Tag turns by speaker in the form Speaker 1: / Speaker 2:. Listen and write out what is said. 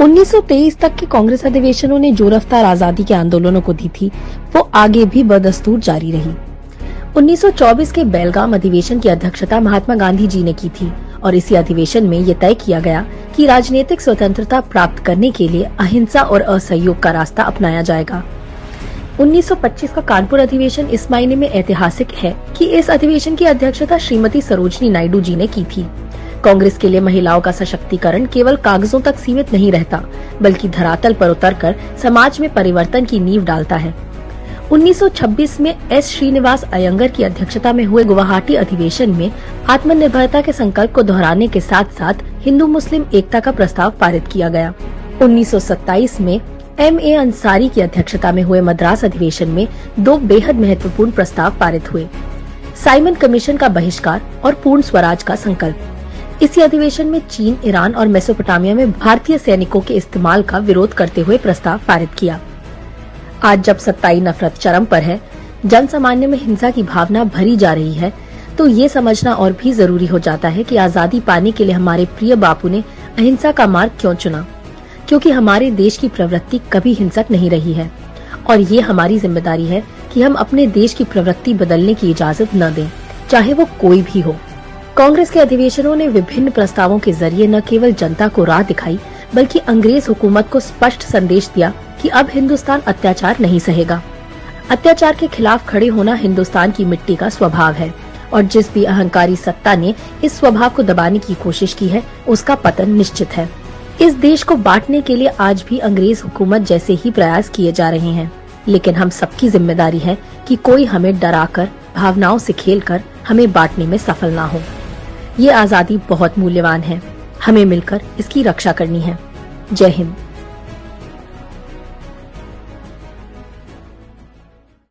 Speaker 1: 1923 तक के कांग्रेस अधिवेशनों ने जो रफ्तार आजादी के आंदोलनों को दी थी, वो आगे भी बदस्तूर जारी रही। 1924 के बेलगाम अधिवेशन की अध्यक्षता महात्मा गांधी जी ने की थी और इसी अधिवेशन में ये तय किया गया कि राजनीतिक स्वतंत्रता प्राप्त करने के लिए अहिंसा और असहयोग का रास्ता अपनाया जाएगा। 1925 का कानपुर अधिवेशन इस मायने में ऐतिहासिक है कि इस अधिवेशन की अध्यक्षता श्रीमती सरोजिनी नायडू जी ने की थी। कांग्रेस के लिए महिलाओं का सशक्तिकरण केवल कागजों तक सीमित नहीं रहता, बल्कि धरातल पर उतरकर समाज में परिवर्तन की नींव डालता है। 1926 में एस श्रीनिवास अयंगर की अध्यक्षता में हुए गुवाहाटी अधिवेशन में आत्मनिर्भरता के संकल्प को दोहराने के साथ साथ हिंदू मुस्लिम एकता का प्रस्ताव पारित किया गया। 1927 में M.A. अंसारी की अध्यक्षता में हुए मद्रास अधिवेशन में दो बेहद महत्वपूर्ण प्रस्ताव पारित हुए: साइमन कमीशन का बहिष्कार और पूर्ण स्वराज का संकल्प। इसी अधिवेशन में चीन, ईरान और मेसोपोटामिया में भारतीय सैनिकों के इस्तेमाल का विरोध करते हुए प्रस्ताव पारित किया। आज जब सत्ताई नफरत चरम पर है, जन सामान्य में हिंसा की भावना भरी जा रही है, तो ये समझना और भी जरूरी हो जाता है कि आजादी पाने के लिए हमारे प्रिय बापू ने अहिंसा का मार्ग क्यों चुना, क्योंकि हमारे देश की प्रवृत्ति कभी हिंसक नहीं रही है और ये हमारी जिम्मेदारी है कि हम अपने देश की प्रवृत्ति बदलने की इजाजत न दें, चाहे वो कोई भी हो। कांग्रेस के अधिवेशनों ने विभिन्न प्रस्तावों के जरिए न केवल जनता को राह दिखाई, बल्कि अंग्रेज हुकूमत को स्पष्ट संदेश दिया कि अब हिंदुस्तान अत्याचार नहीं सहेगा। अत्याचार के खिलाफ खड़े होना हिंदुस्तान की मिट्टी का स्वभाव है और जिस भी अहंकारी सत्ता ने इस स्वभाव को दबाने की कोशिश की है, उसका पतन निश्चित है। इस देश को बांटने के लिए आज भी अंग्रेज हुकूमत जैसे ही प्रयास किए जा रहे हैं, लेकिन हम सबकी जिम्मेदारी है कि कोई हमें डराकर, भावनाओं से खेलकर हमें बांटने में सफल ना हो। ये आजादी बहुत मूल्यवान है, हमें मिलकर इसकी रक्षा करनी है। जय हिंद।